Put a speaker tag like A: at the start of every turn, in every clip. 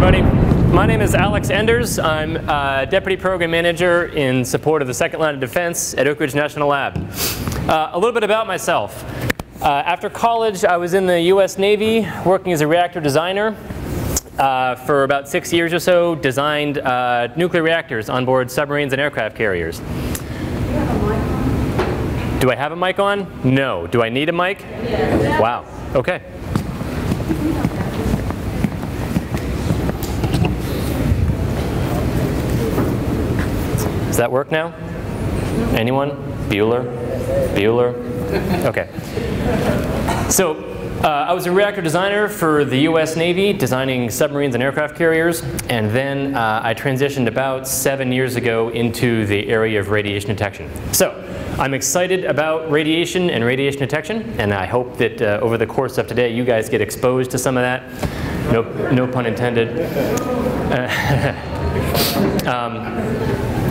A: everybody. My name is Alex Enders. I'm Deputy Program Manager in support of the Second Line of Defense at Oak Ridge National Lab. A little bit about myself. After college, I was in the US Navy working as a reactor designer. For about 6 years or so, designed nuclear reactors on board submarines and aircraft carriers. Do I have a mic on? No. Do I need a mic? Yes. Wow. Okay. Does that work now? Anyone? Bueller? Bueller? Okay. So I was a reactor designer for the US Navy, designing submarines and aircraft carriers, and then I transitioned about 7 years ago into the area of radiation detection. So I'm excited about radiation and radiation detection, and I hope that over the course of today you guys get exposed to some of that. No pun intended.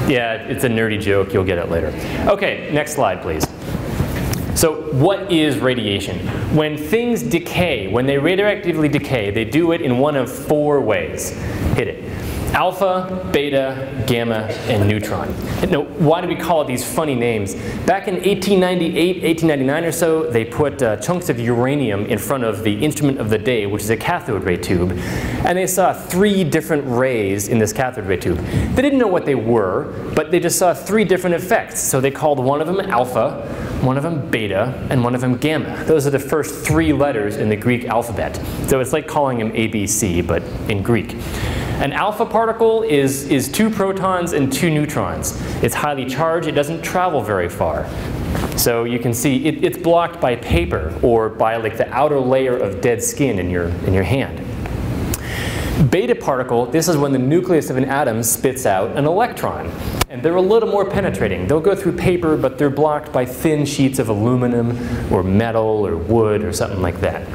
A: Yeah, it's a nerdy joke. You'll get it later. Okay, next slide, please. So what is radiation? When things decay, when they radioactively decay, they do it in one of 4 ways. Hit it. Alpha, beta, gamma, and neutron. Now, why do we call it these funny names? Back in 1898, 1899 or so, they put chunks of uranium in front of the instrument of the day, which is a cathode ray tube. And they saw 3 different rays in this cathode ray tube. They didn't know what they were, but they just saw 3 different effects. So they called one of them alpha, one of them beta, and one of them gamma. Those are the first 3 letters in the Greek alphabet. So it's like calling them ABC, but in Greek. An alpha particle is 2 protons and 2 neutrons. It's highly charged. It doesn't travel very far. So you can see it's blocked by paper or by like the outer layer of dead skin in your hand. Beta particle, this is when the nucleus of an atom spits out an electron. And they're a little more penetrating. They'll go through paper, but they're blocked by thin sheets of aluminum or metal or wood or something like that.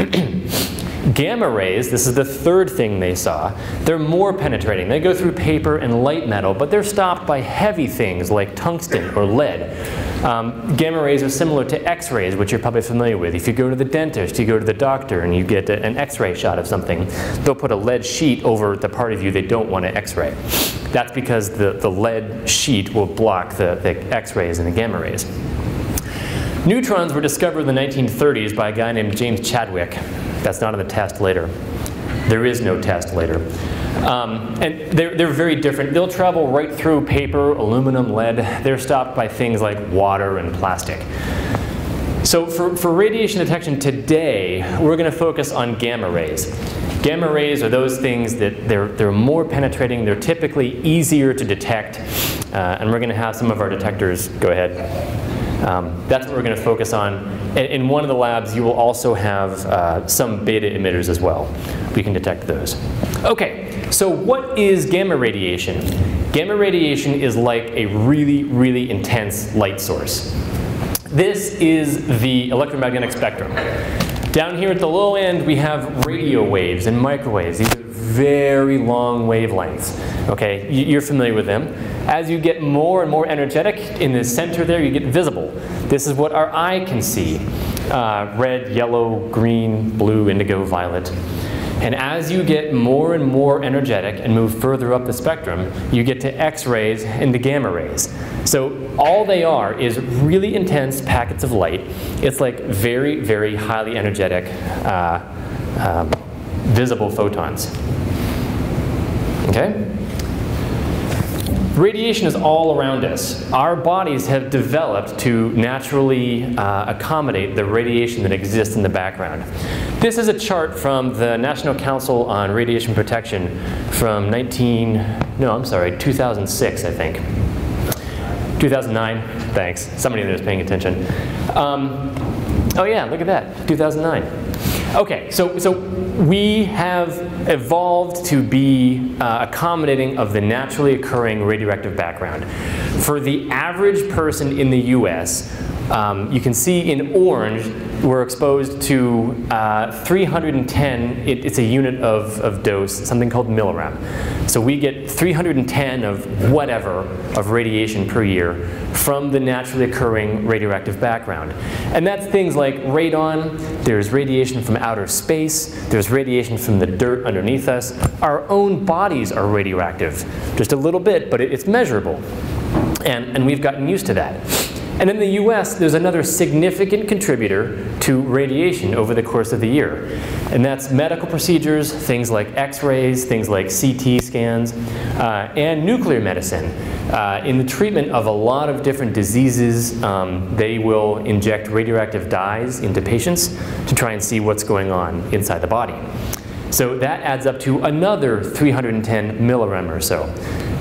A: Gamma rays, this is the 3rd thing they saw, they're more penetrating. They go through paper and light metal, but they're stopped by heavy things like tungsten or lead. Gamma rays are similar to X-rays, which you're probably familiar with. If you go to the dentist, you go to the doctor, and you get an X-ray shot of something, they'll put a lead sheet over the part of you they don't want to X-ray. That's because the lead sheet will block the X-rays and the gamma rays. Neutrons were discovered in the 1930s by a guy named James Chadwick. That's not on the test later. There is no test later. And they're very different. They'll travel right through paper, aluminum, lead. They're stopped by things like water and plastic. So for radiation detection today, we're going to focus on gamma rays. Gamma rays are those things that they're more penetrating. They're typically easier to detect. And we're going to have some of our detectors go ahead. That's what we're going to focus on. In one of the labs, you will also have some beta emitters as well. We can detect those. Okay, so what is gamma radiation? Gamma radiation is like a really, really intense light source. This is the electromagnetic spectrum. Down here at the low end, we have radio waves and microwaves. These are very long wavelengths. Okay, you're familiar with them. As you get more and more energetic, in the center there, you get visible. This is what our eye can see. Red, yellow, green, blue, indigo, violet. And as you get more and more energetic and move further up the spectrum, you get to X-rays and to gamma rays. So all they are is really intense packets of light. It's like very, very highly energetic visible photons. Okay? Radiation is all around us. Our bodies have developed to naturally accommodate the radiation that exists in the background. This is a chart from the National Council on Radiation Protection from 2006, I think. 2009, thanks. Somebody there is paying attention. Oh yeah, look at that, 2009. Okay, so we have evolved to be accommodating of the naturally occurring radioactive background. For the average person in the US, You can see in orange, we're exposed to 310, it's a unit of dose, something called millirem. So we get 310 of whatever of radiation per year from the naturally occurring radioactive background. And that's things like radon, there's radiation from outer space, there's radiation from the dirt underneath us. Our own bodies are radioactive, just a little bit, but it's measurable. And we've gotten used to that. And in the US, there's another significant contributor to radiation over the course of the year. And that's medical procedures, things like x-rays, things like CT scans, and nuclear medicine. In the treatment of a lot of different diseases, they will inject radioactive dyes into patients to try and see what's going on inside the body. So that adds up to another 310 millirem or so.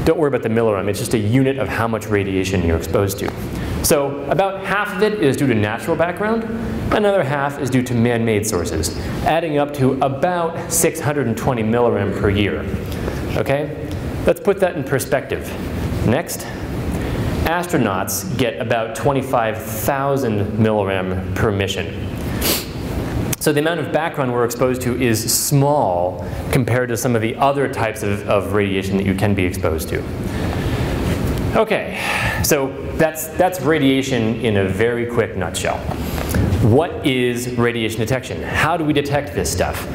A: Don't worry about the millirem, it's just a unit of how much radiation you're exposed to. So about half of it is due to natural background, another half is due to man-made sources, adding up to about 620 millirem per year. Okay? Let's put that in perspective. Next. Astronauts get about 25,000 millirem per mission. So the amount of background we're exposed to is small compared to some of the other types of radiation that you can be exposed to. Okay, so that's radiation in a very quick nutshell. What is radiation detection? How do we detect this stuff?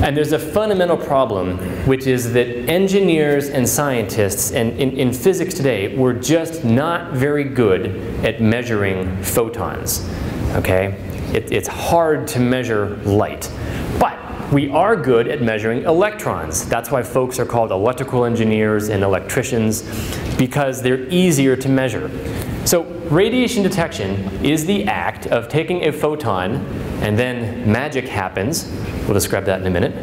A: And there's a fundamental problem, which is that engineers and scientists, and in physics today, we're just not very good at measuring photons, okay? It's hard to measure light. But we are good at measuring electrons. That's why folks are called electrical engineers and electricians, because they're easier to measure. So radiation detection is the act of taking a photon, and then magic happens, we'll describe that in a minute,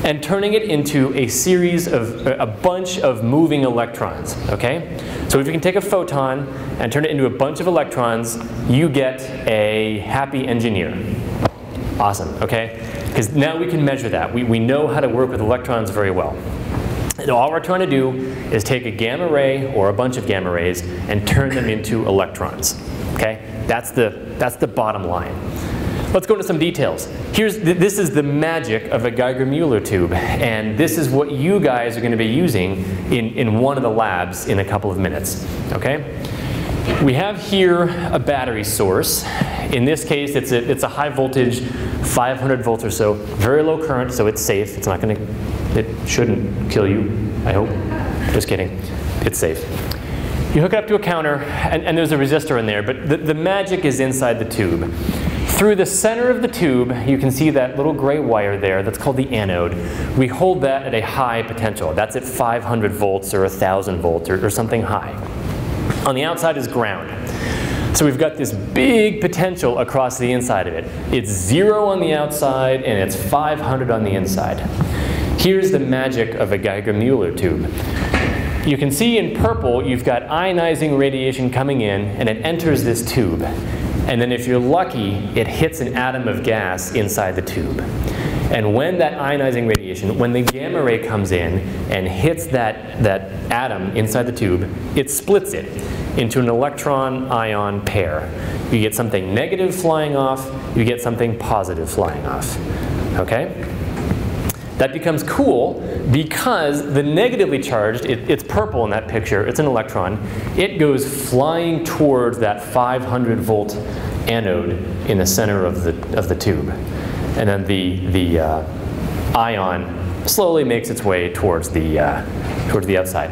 A: and turning it into a series of, a bunch of moving electrons, okay? So if you can take a photon and turn it into a bunch of electrons, you get a happy engineer. Awesome, okay? Because now we can measure that. We know how to work with electrons very well. And all we're trying to do is take a gamma ray or a bunch of gamma rays and turn them into electrons, okay? That's the bottom line. Let's go into some details. This is the magic of a Geiger-Muller tube, and this is what you guys are going to be using in one of the labs in a couple of minutes, okay? We have here a battery source. In this case, it's a high voltage, 500 volts or so, very low current, so it's safe. It's not going to, it shouldn't kill you, I hope. Just kidding, it's safe. You hook it up to a counter, and there's a resistor in there, but the magic is inside the tube. Through the center of the tube, you can see that little gray wire there, that's called the anode. We hold that at a high potential. That's at 500 volts or 1,000 volts or something high. On the outside is ground. So we've got this big potential across the inside of it. It's 0 on the outside and it's 500 on the inside. Here's the magic of a Geiger-Muller tube. You can see in purple you've got ionizing radiation coming in and it enters this tube. And then if you're lucky, it hits an atom of gas inside the tube. And when that ionizing radiation, when the gamma ray comes in and hits that atom inside the tube, it splits it into an electron-ion pair. You get something negative flying off, you get something positive flying off, okay? That becomes cool because the negatively charged, it's purple in that picture, it's an electron, it goes flying towards that 500 volt anode in the center of the tube. And then the ion slowly makes its way towards the outside.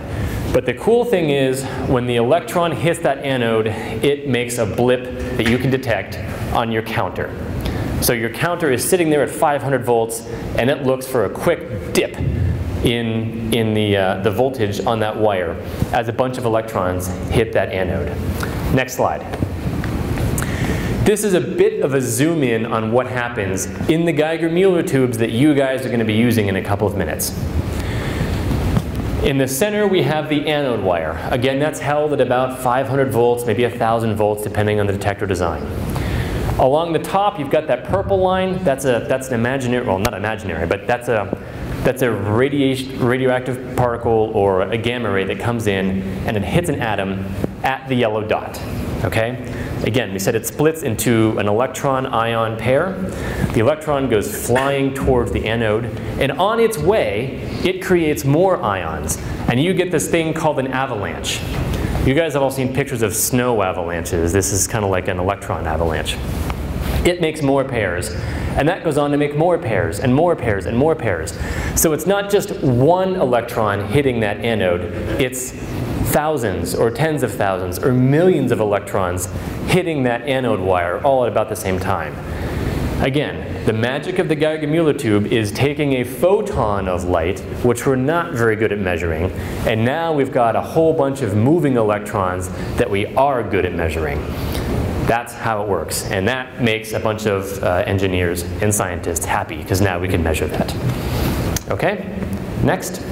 A: But the cool thing is, when the electron hits that anode, it makes a blip that you can detect on your counter. So your counter is sitting there at 500 volts, and it looks for a quick dip in the voltage on that wire as a bunch of electrons hit that anode. Next slide. This is a bit of a zoom in on what happens in the Geiger-Muller tubes that you guys are going to be using in a couple of minutes. In the center we have the anode wire. Again, that's held at about 500 volts, maybe 1,000 volts depending on the detector design. Along the top you've got that purple line. That's an imaginary, well not imaginary, but that's a radioactive particle or a gamma ray that comes in and it hits an atom at the yellow dot. Okay? Again, we said it splits into an electron-ion pair. The electron goes flying towards the anode, and on its way, it creates more ions. And you get this thing called an avalanche. You guys have all seen pictures of snow avalanches. This is kind of like an electron avalanche. It makes more pairs, and that goes on to make more pairs, and more pairs, and more pairs. So it's not just one electron hitting that anode, it's thousands or tens of thousands or millions of electrons hitting that anode wire all at about the same time. Again, the magic of the Geiger-Muller tube is taking a photon of light, which we're not very good at measuring, and now we've got a whole bunch of moving electrons that we are good at measuring. That's how it works, and that makes a bunch of engineers and scientists happy, because now we can measure that. Okay, next.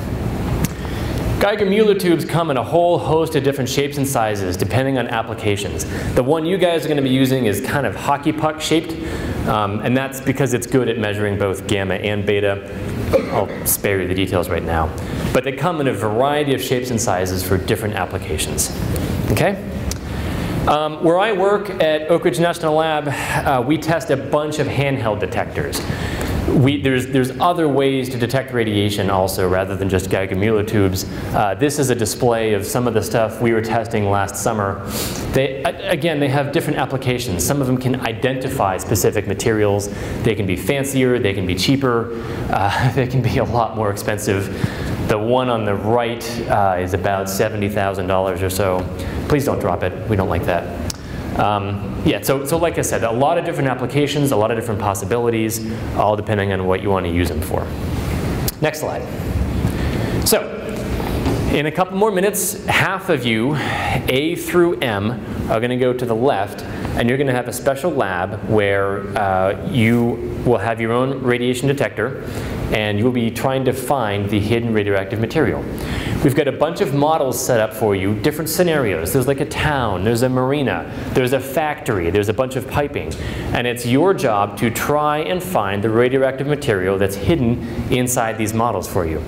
A: Geiger-Muller tubes come in a whole host of different shapes and sizes depending on applications. The one you guys are going to be using is kind of hockey puck shaped, and that's because it's good at measuring both gamma and beta. I'll spare you the details right now. But they come in a variety of shapes and sizes for different applications. Okay? Where I work at Oak Ridge National Lab, we test a bunch of handheld detectors. There's other ways to detect radiation also rather than just Geiger-Muller tubes. This is a display of some of the stuff we were testing last summer. Again, they have different applications. Some of them can identify specific materials. They can be fancier, they can be cheaper, they can be a lot more expensive. The one on the right is about $70,000 or so. Please don't drop it, we don't like that. Yeah, so like I said, a lot of different applications, a lot of different possibilities, all depending on what you want to use them for. Next slide. So, in a couple more minutes, half of you, A through M, are going to go to the left, and you're going to have a special lab where you will have your own radiation detector, and you'll be trying to find the hidden radioactive material. We've got a bunch of models set up for you, different scenarios. There's like a town, there's a marina, there's a factory, there's a bunch of piping. And it's your job to try and find the radioactive material that's hidden inside these models for you.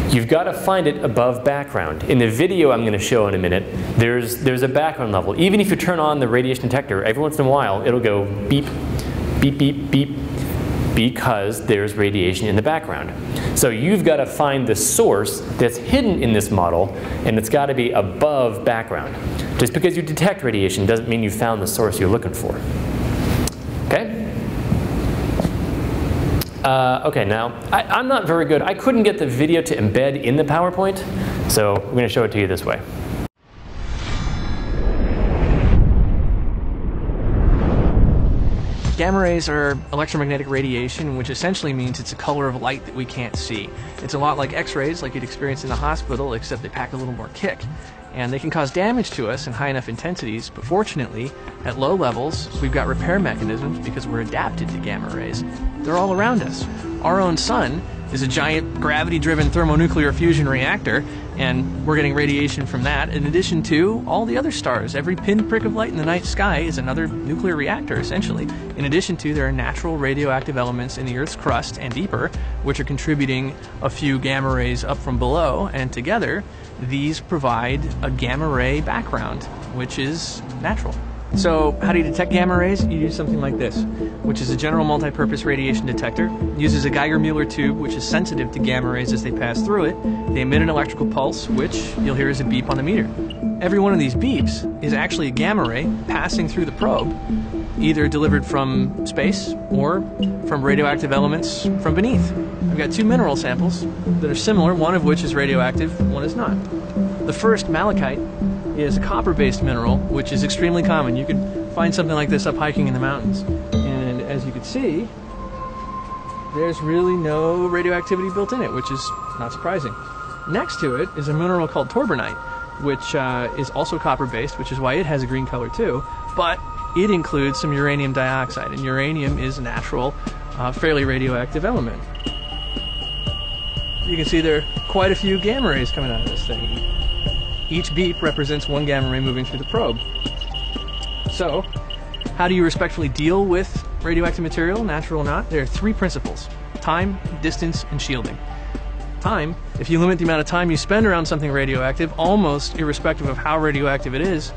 A: You've got to find it above background. In the video I'm going to show in a minute, there's a background level. Even if you turn on the radiation detector, every once in a while it'll go beep, beep, beep, beep, because there's radiation in the background. So you've got to find the source that's hidden in this model, and it's got to be above background. Just because you detect radiation doesn't mean you found the source you're looking for. Okay? Okay, now, I'm not very good. I couldn't get the video to embed in the PowerPoint, so I'm going to show it to you this way.
B: Gamma rays are electromagnetic radiation, which essentially means it's a color of light that we can't see. It's a lot like X-rays, like you'd experience in the hospital, except they pack a little more kick. And they can cause damage to us in high enough intensities, but fortunately, at low levels, we've got repair mechanisms because we're adapted to gamma rays. They're all around us. Our own sun is a giant gravity-driven thermonuclear fusion reactor, and we're getting radiation from that, in addition to all the other stars. Every pinprick of light in the night sky is another nuclear reactor, essentially. In addition to, there are natural radioactive elements in the Earth's crust and deeper, which are contributing a few gamma rays up from below, and together, these provide a gamma ray background, which is natural. So how do you detect gamma rays? You use something like this, which is a general multi-purpose radiation detector. It uses a Geiger-Muller tube, which is sensitive to gamma rays as they pass through it. They emit an electrical pulse, which you'll hear as a beep on the meter. Every one of these beeps is actually a gamma ray passing through the probe, either delivered from space or from radioactive elements from beneath. I've got two mineral samples that are similar, one of which is radioactive, one is not. The first, malachite, is a copper-based mineral, which is extremely common. You can find something like this up hiking in the mountains. And as you can see, there's really no radioactivity built in it, which is not surprising. Next to it is a mineral called torbernite, which is also copper-based, which is why it has a green color too, but it includes some uranium dioxide, and uranium is a natural, fairly radioactive element. You can see there are quite a few gamma rays coming out of this thing. Each beep represents one gamma ray moving through the probe. So, how do you respectfully deal with radioactive material, natural or not? There are three principles: time, distance, and shielding. Time, if you limit the amount of time you spend around something radioactive, almost irrespective of how radioactive it is,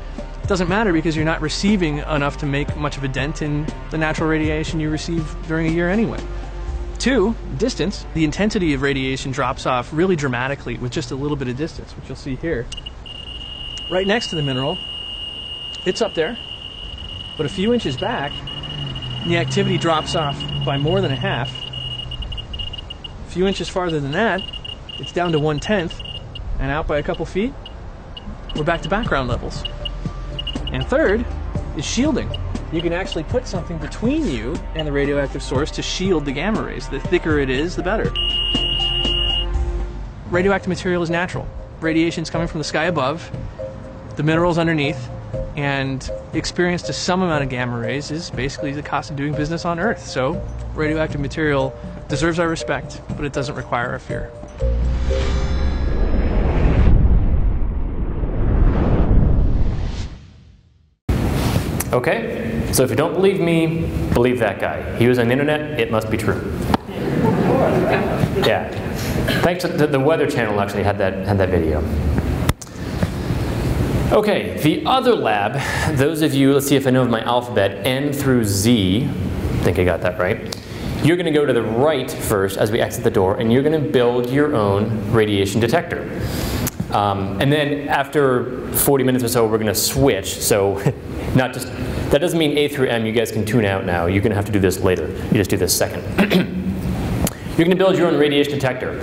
B: It doesn't matter because you're not receiving enough to make much of a dent in the natural radiation you receive during a year anyway. 2, distance. The intensity of radiation drops off really dramatically with just a little bit of distance, which you'll see here. Right next to the mineral, it's up there, but a few inches back, the activity drops off by more than a half. A few inches farther than that, it's down to 1/10, and out by a couple feet, we're back to background levels. And third is shielding. You can actually put something between you and the radioactive source to shield the gamma rays. The thicker it is, the better. Radioactive material is natural. Radiation is coming from the sky above, the minerals underneath, and experience to some amount of gamma rays is basically the cost of doing business on Earth. So radioactive material deserves our respect, but it doesn't require our fear.
A: Okay, so if you don't believe me, believe that guy. He was on the internet, it must be true. Yeah. Thanks to the Weather Channel actually had that video. Okay, the other lab, those of you, let's see if I know my alphabet, N through Z, I think I got that right. You're going to go to the right first as we exit the door, and you're going to build your own radiation detector. And then after 40 minutes or so, we're going to switch. So not just, that doesn't mean A through M, you guys can tune out now. You're going to have to do this later. You just do this second. You're going to build your own radiation detector.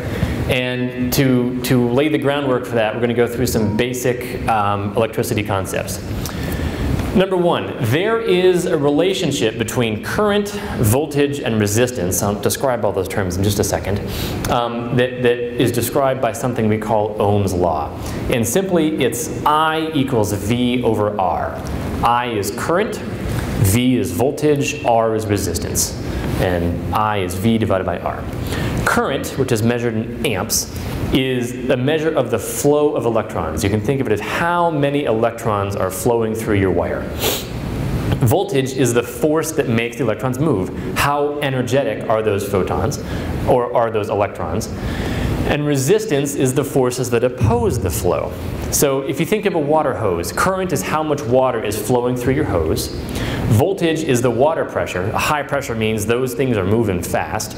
A: And to lay the groundwork for that, we're going to go through some basic electricity concepts. Number one, there is a relationship between current, voltage, and resistance. I'll describe all those terms in just a second. That is described by something we call Ohm's law. And simply, it's I equals V over R. I is current, V is voltage, R is resistance. And I is V divided by R. Current, which is measured in amps, is a measure of the flow of electrons. You can think of it as how many electrons are flowing through your wire. Voltage is the force that makes the electrons move. How energetic are those photons, or are those electrons? And resistance is the forces that oppose the flow. So if you think of a water hose, current is how much water is flowing through your hose. Voltage is the water pressure. High pressure means those things are moving fast.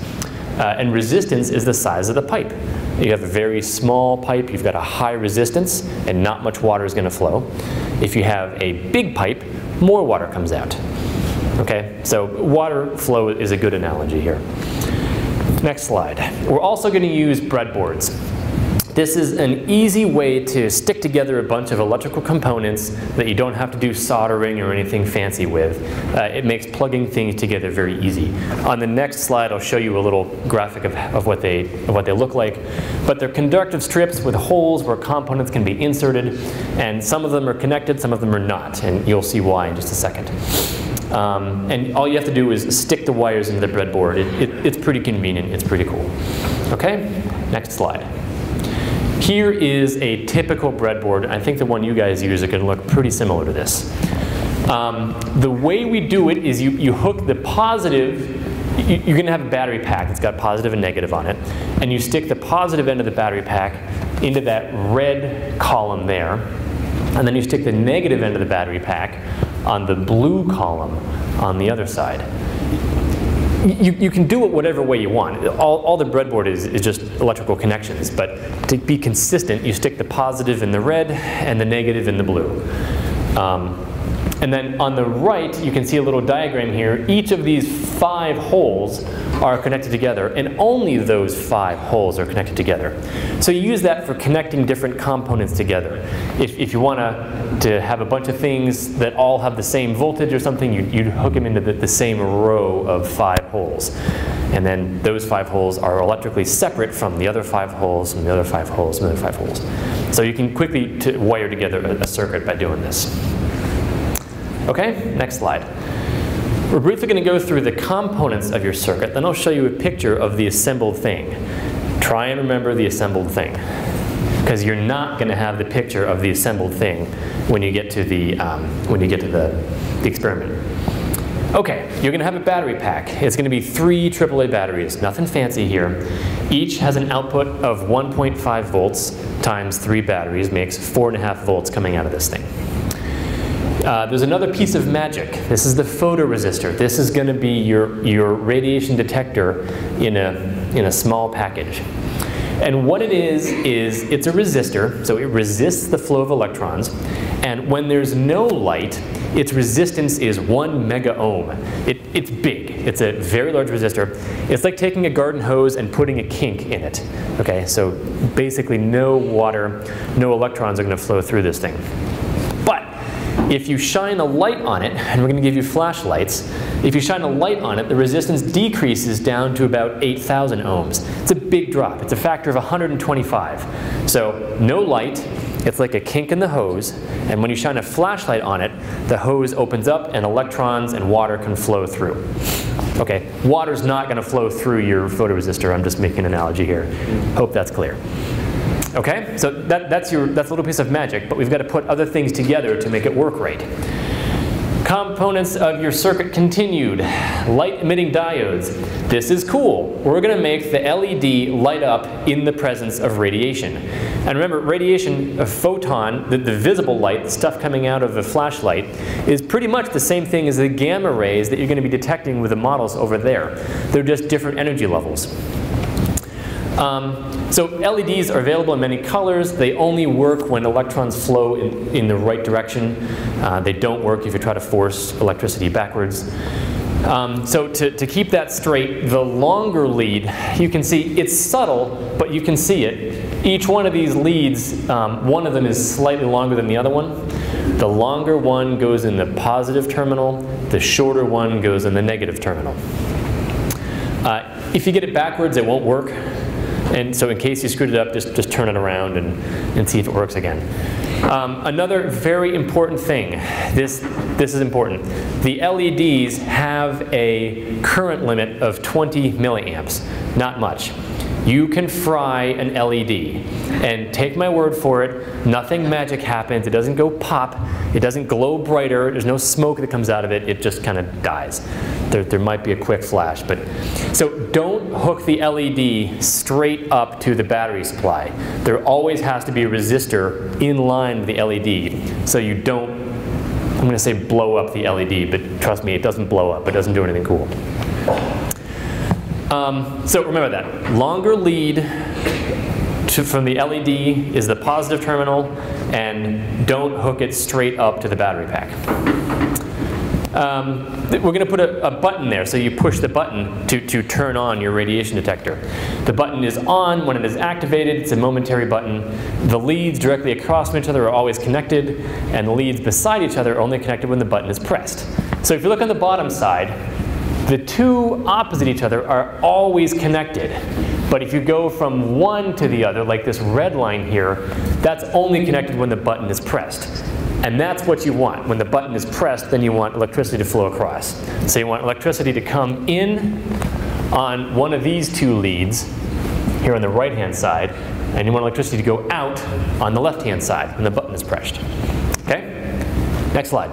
A: And resistance is the size of the pipe. You have a very small pipe, you've got a high resistance, and not much water is going to flow. If you have a big pipe, more water comes out. Okay, so water flow is a good analogy here. Next slide. We're also going to use breadboards. This is an easy way to stick together a bunch of electrical components that you don't have to do soldering or anything fancy with. It makes plugging things together very easy. On the next slide, I'll show you a little graphic of what they look like. But they're conductive strips with holes where components can be inserted, and some of them are connected, some of them are not, and you'll see why in just a second. And all you have to do is stick the wires into the breadboard. It's pretty convenient, it's pretty cool. Okay, next slide. Here is a typical breadboard. I think the one you guys use is going to look pretty similar to this. The way we do it is you hook the positive, you're going to have a battery pack that's got positive and negative on it, and you stick the positive end of the battery pack into that red column there, and then you stick the negative end of the battery pack on the blue column on the other side. You can do it whatever way you want. All the breadboard is just electrical connections, but to be consistent, you stick the positive in the red and the negative in the blue. And then on the right, you can see a little diagram here. Each of these 5 holes are connected together, and only those 5 holes are connected together. So you use that for connecting different components together. If you want to have a bunch of things that all have the same voltage or something, you'd hook them into the same row of 5 holes. And then those 5 holes are electrically separate from the other 5 holes, and the other 5 holes, and the other 5 holes. So you can quickly wire together a circuit by doing this. Okay, next slide. We're briefly going to go through the components of your circuit, then I'll show you a picture of the assembled thing. Try and remember the assembled thing, because you're not going to have the picture of the assembled thing when you get to the experiment. Okay, you're going to have a battery pack. It's going to be 3 AAA batteries, nothing fancy here. Each has an output of 1.5 volts times 3 batteries makes 4.5 volts coming out of this thing. There's another piece of magic. This is the photoresistor. This is going to be your radiation detector in a small package. And what it is it's a resistor, so it resists the flow of electrons. And when there's no light, its resistance is 1 mega ohm. It's big. It's a very large resistor. It's like taking a garden hose and putting a kink in it. Okay, so basically no water, no electrons are going to flow through this thing. But if you shine a light on it, and we're going to give you flashlights, if you shine a light on it, the resistance decreases down to about 8,000 ohms. It's a big drop. It's a factor of 125. So no light, it's like a kink in the hose, and when you shine a flashlight on it, the hose opens up and electrons and water can flow through. Okay, water's not going to flow through your photoresistor. I'm just making an analogy here. Hope that's clear. Okay, so that's a little piece of magic, but we've got to put other things together to make it work right. Components of your circuit continued. Light emitting diodes. This is cool. We're going to make the LED light up in the presence of radiation. And remember, radiation, a photon, the visible light, the stuff coming out of a flashlight, is pretty much the same thing as the gamma rays that you're going to be detecting with the models over there. They're just different energy levels. So LEDs are available in many colors. They only work when electrons flow in the right direction. They don't work if you try to force electricity backwards. So to keep that straight, the longer lead, you can see it's subtle, but you can see it. Each one of these leads, one of them is slightly longer than the other one. The longer one goes in the positive terminal, the shorter one goes in the negative terminal. If you get it backwards, it won't work. And so in case you screwed it up, just turn it around and see if it works again. Another very important thing, this is important. The LEDs have a current limit of 20 milliamps, not much. You can fry an LED, and take my word for it, nothing magic happens. It doesn't go pop, it doesn't glow brighter, there's no smoke that comes out of it, it just kind of dies. There might be a quick flash, but so don't hook the LED straight up to the battery supply. There always has to be a resistor in line with the LED, so you don't, I'm going to say blow up the LED, but trust me, it doesn't blow up, it doesn't do anything cool. So remember that. Longer lead from the LED is the positive terminal, and don't hook it straight up to the battery pack. We're going to put a button there, so you push the button to turn on your radiation detector. The button is on when it is activated. It's a momentary button. The leads directly across from each other are always connected, and the leads beside each other are only connected when the button is pressed. So if you look on the bottom side, the two opposite each other are always connected. But if you go from one to the other, like this red line here, that's only connected when the button is pressed. And that's what you want. When the button is pressed, then you want electricity to flow across. So you want electricity to come in on one of these two leads here on the right-hand side, and you want electricity to go out on the left-hand side when the button is pressed. Okay? Next slide.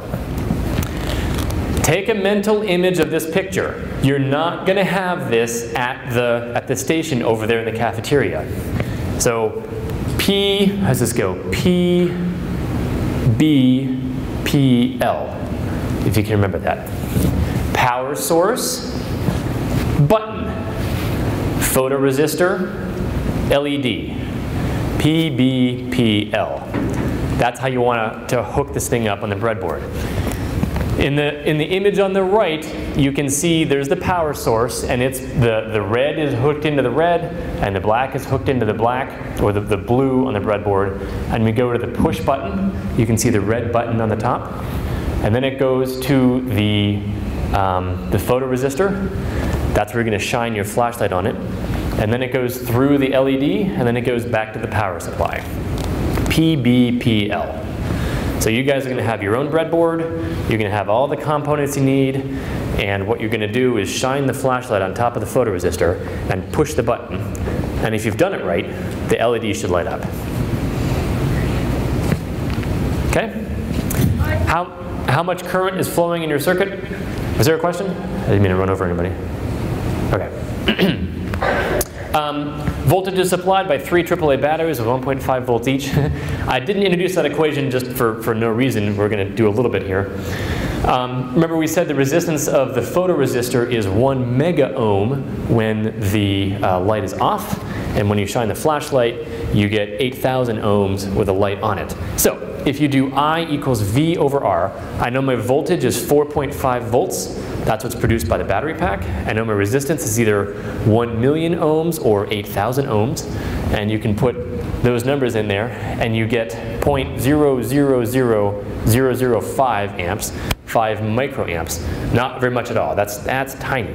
A: Take a mental image of this picture. You're not going to have this at the station over there in the cafeteria. So P, how does this go? P, B, P, L, if you can remember that. Power source, button, photoresistor, LED, P, B, P, L. That's how you want to hook this thing up on the breadboard. In the image on the right, you can see there's the power source, and it's the red is hooked into the red, and the black is hooked into the black, or the blue on the breadboard. And we go to the push button. You can see the red button on the top, and then it goes to the photoresistor. That's where you're going to shine your flashlight on it, and then it goes through the LED, and then it goes back to the power supply. PBPL. So you guys are going to have your own breadboard, you're going to have all the components you need, and what you're going to do is shine the flashlight on top of the photoresistor and push the button. And if you've done it right, the LED should light up. Okay? How much current is flowing in your circuit? Was there a question? I didn't mean to run over anybody. Okay. Voltage is supplied by 3 AAA batteries of 1.5 volts each. I didn't introduce that equation just for no reason. We're going to do a little bit here. Remember we said the resistance of the photoresistor is 1 mega ohm when the light is off, and when you shine the flashlight you get 8,000 ohms with a light on it. So if you do I equals V over R, I know my voltage is 4.5 volts. That's what's produced by the battery pack. I know my resistance is either 1 million ohms or 8,000 ohms, and you can put those numbers in there and you get 0.000005 amps, 5 microamps. Not very much at all. That's tiny.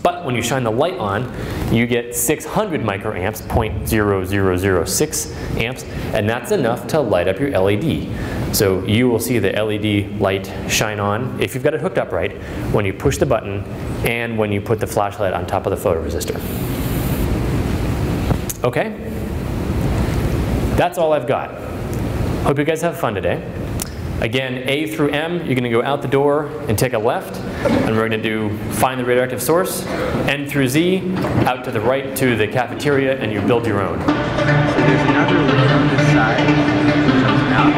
A: But when you shine the light on, you get 600 microamps, 0.0006 amps, and that's enough to light up your LED. So you will see the LED light shine on, if you've got it hooked up right, when you push the button and when you put the flashlight on top of the photoresistor. Okay? That's all I've got. Hope you guys have fun today. Again, A through M, you're going to go out the door and take a left, and we're going to do find the radioactive source. N through Z, out to the right to the cafeteria, and you build your own.
C: So there's another lid on this side that comes out.